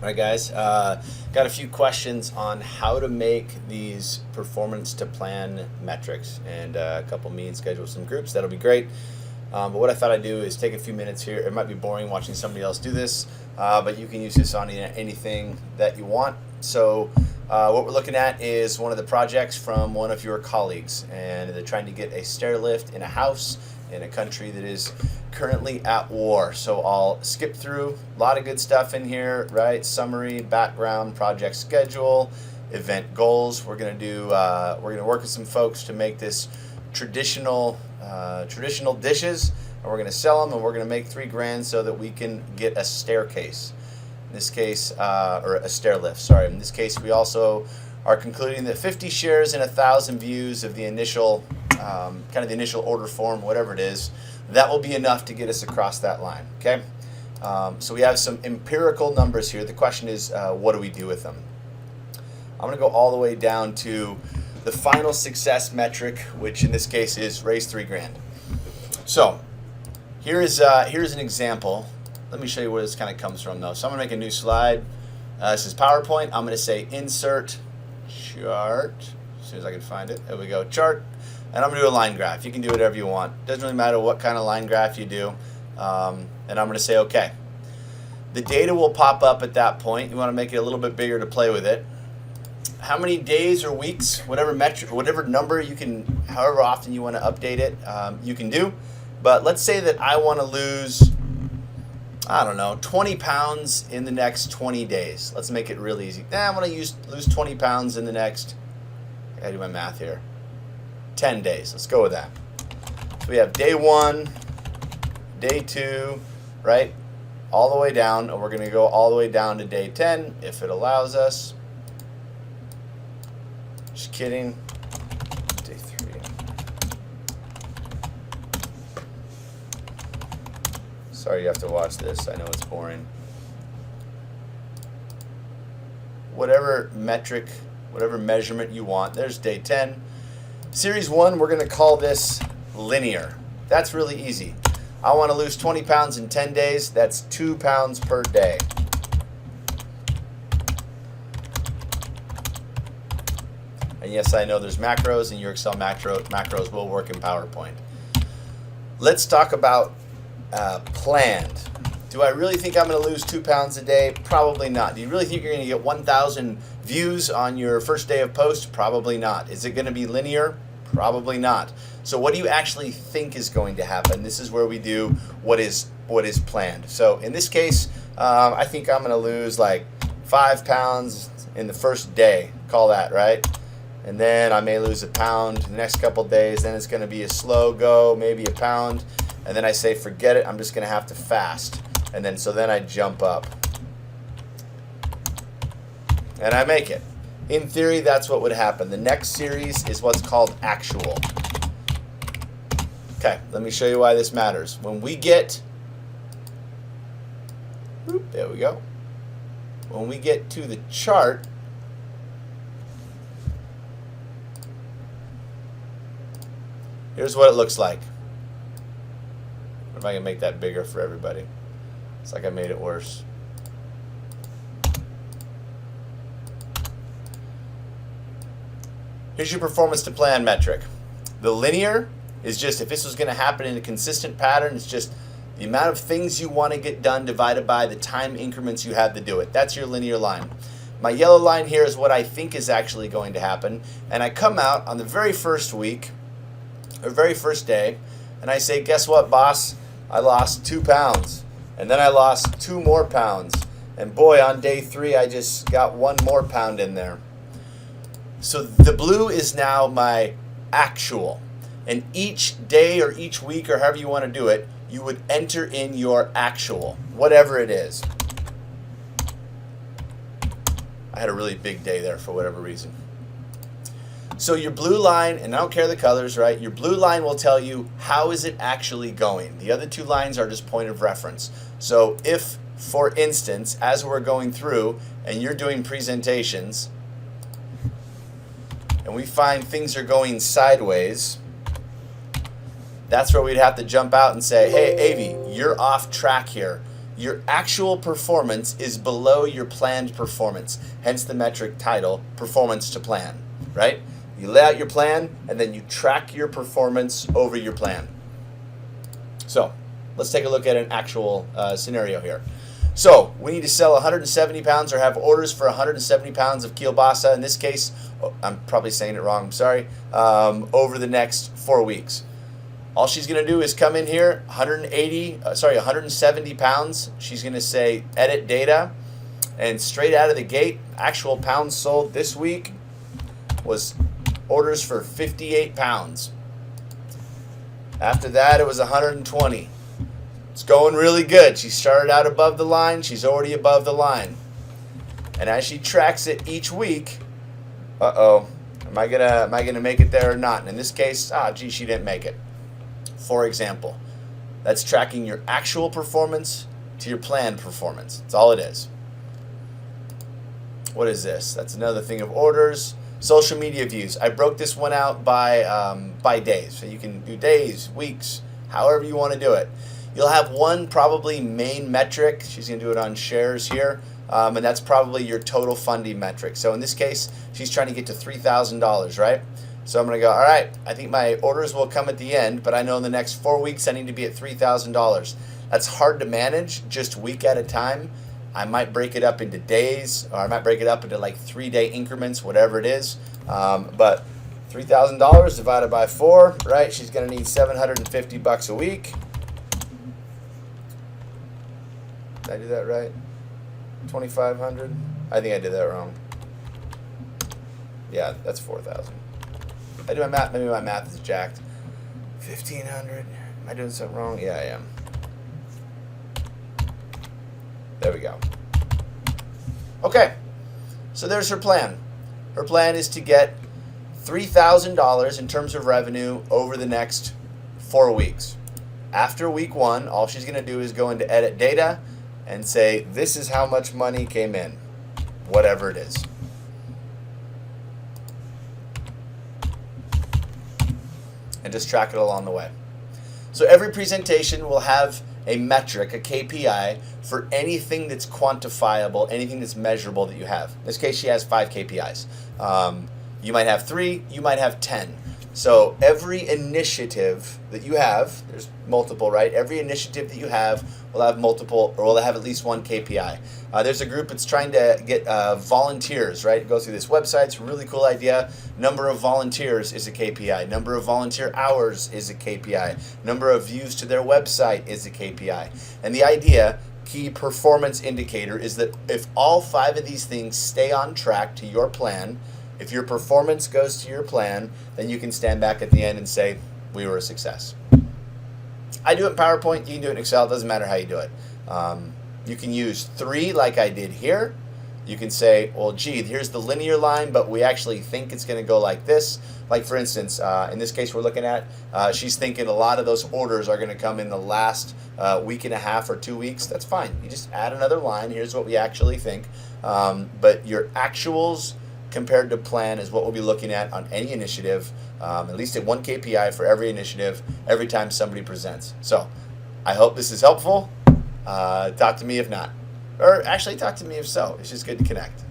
All right, guys, got a few questions on how to make these performance to plan metrics, and a couple meetings, schedule some groups. That'll be great. But what I thought I'd do is take a few minutes here. It might be boring watching somebody else do this, but you can use this on anything that you want. So what we're looking at is one of the projects from one of your colleagues, and they're trying to get a stair lift in a house in a country that is currently at war. So I'll skip through a lot of good stuff in here, right? Summary, background, project schedule, event goals. We're gonna do. We're gonna work with some folks to make this traditional dishes, and we're gonna sell them, and we're gonna make $3,000 so that we can get a staircase. In this case, or a stair lift. Sorry. In this case, we also are concluding that 50 shares and 1,000 views of the initial, kind of the initial order form, whatever it is, that will be enough to get us across that line. Okay. So we have some empirical numbers here. The question is, what do we do with them? I'm going to go all the way down to the final success metric, which in this case is raise $3,000. So here's an example. Let me show you where this kind of comes from, though. So I'm going to make a new slide. This is PowerPoint. I'm going to say insert chart. As soon as I can find it. There we go, chart. And I'm going to do a line graph. You can do whatever you want. Doesn't really matter what kind of line graph you do. And I'm going to say OK. The data will pop up at that point. You want to make it a little bit bigger to play with it. How many days or weeks, whatever metric, whatever number you can, however often you want to update it, you can do. But let's say that I want to lose, I don't know, 20 pounds in the next 20 days. Let's make it real easy. I want to lose 20 pounds in the next, I gotta do my math here, 10 days. Let's go with that. So we have day 1, day 2, right? All the way down, and we're going to go all the way down to day 10 if it allows us. Just kidding. Day 3. Sorry you have to watch this. I know it's boring. Whatever metric, whatever measurement you want. There's day 10. Series 1, we're going to call this linear. That's really easy. I want to lose 20 pounds in 10 days. That's 2 pounds per day. And yes, I know there's macros, and your Excel macros will work in PowerPoint. Let's talk about planned. Do I really think I'm going to lose 2 pounds a day? Probably not. Do you really think you're going to get 1,000 views on your first day of post? Probably not. Is it going to be linear? Probably not. So what do you actually think is going to happen? This is where we do what is planned. So in this case, I think I'm going to lose like 5 pounds in the first day. Call that, right? And then I may lose a pound the next couple days. Then it's going to be a slow go, maybe a pound. And then I say, forget it, I'm just going to have to fast. And then, so then I jump up. And I make it. In theory, that's what would happen. The next series is what's called actual. Okay, let me show you why this matters. When we get, there we go. When we get to the chart, here's what it looks like. If I can make that bigger for everybody. It's like I made it worse. Here's your performance to plan metric. The linear is just, if this was going to happen in a consistent pattern, it's just the amount of things you want to get done divided by the time increments you have to do it. That's your linear line. My yellow line here is what I think is actually going to happen. And I come out on the very first week, or very first day, and I say, guess what, boss? I lost 2 pounds. And then I lost 2 more pounds. And boy, on day 3, I just got 1 more pound in there. So the blue is now my actual. And each day or each week or however you want to do it, you would enter in your actual, whatever it is. I had a really big day there for whatever reason. So your blue line, and I don't care the colors, right? Your blue line will tell you how is it actually going. The other 2 lines are just point of reference. So if, for instance, as we're going through and you're doing presentations and we find things are going sideways, that's where we'd have to jump out and say, hey, Avi, you're off track here. your actual performance is below your planned performance. Hence the metric title, performance to plan, right? You lay out your plan and then you track your performance over your plan. So let's take a look at an actual scenario here. So we need to sell 170 pounds or have orders for 170 pounds of kielbasa. In this case, I'm probably saying it wrong, I'm sorry, over the next 4 weeks. All she's going to do is come in here, 170 pounds. She's going to say edit data, and straight out of the gate, actual pounds sold this week was orders for 58 pounds. After that, it was 120. It's going really good. She started out above the line. She's already above the line. And as she tracks it each week, am I gonna make it there or not? And in this case, she didn't make it. For example, that's tracking your actual performance to your planned performance. That's all it is. What is this? That's another thing of orders. Social media views. I broke this one out by days. So you can do days, weeks, however you want to do it. You'll have one probably main metric. She's going to do it on shares here. And that's probably your total funding metric. So in this case, she's trying to get to $3,000, right? So I'm going to go, all right, I think my orders will come at the end, but I know in the next 4 weeks I need to be at $3,000. That's hard to manage just week at a time. I might break it up into days, or I might break it up into like 3-day increments, whatever it is. But $3,000 divided by 4, right? She's going to need $750 a week. Did I do that right? 2,500? I think I did that wrong. Yeah, that's 4,000. I do my math. Maybe my math is jacked. 1,500. Am I doing something wrong? Yeah, I am. There we go. Okay, so there's her plan. Her plan is to get $3,000 in terms of revenue over the next 4 weeks. After week 1, all she's going to do is go into edit data and say, this is how much money came in, whatever it is. And just track it along the way. So every presentation will have a metric, a KPI, for anything that's quantifiable, anything that's measurable that you have. In this case, she has 5 KPIs. You might have 3, you might have 10. So every initiative that you have, there's multiple, right? Every initiative that you have will have multiple, or will have at least one KPI. There's a group that's trying to get volunteers, right? Go through this website. It's a really cool idea. Number of volunteers is a KPI. Number of volunteer hours is a KPI. Number of views to their website is a KPI. And the idea, key performance indicator, is that if all 5 of these things stay on track to your plan, if your performance goes to your plan, then you can stand back at the end and say, we were a success. I do it in PowerPoint. You can do it in Excel. It doesn't matter how you do it. You can use 3 like I did here. You can say, well, gee, here's the linear line, but we actually think it's going to go like this. Like, for instance, in this case we're looking at, she's thinking a lot of those orders are going to come in the last week and a half or 2 weeks. That's fine. You just add another line. Here's what we actually think. But your actuals compared to plan is what we'll be looking at on any initiative, at least at 1 KPI for every initiative every time somebody presents. So I hope this is helpful. Talk to me if not. Or actually talk to me if so. It's just good to connect.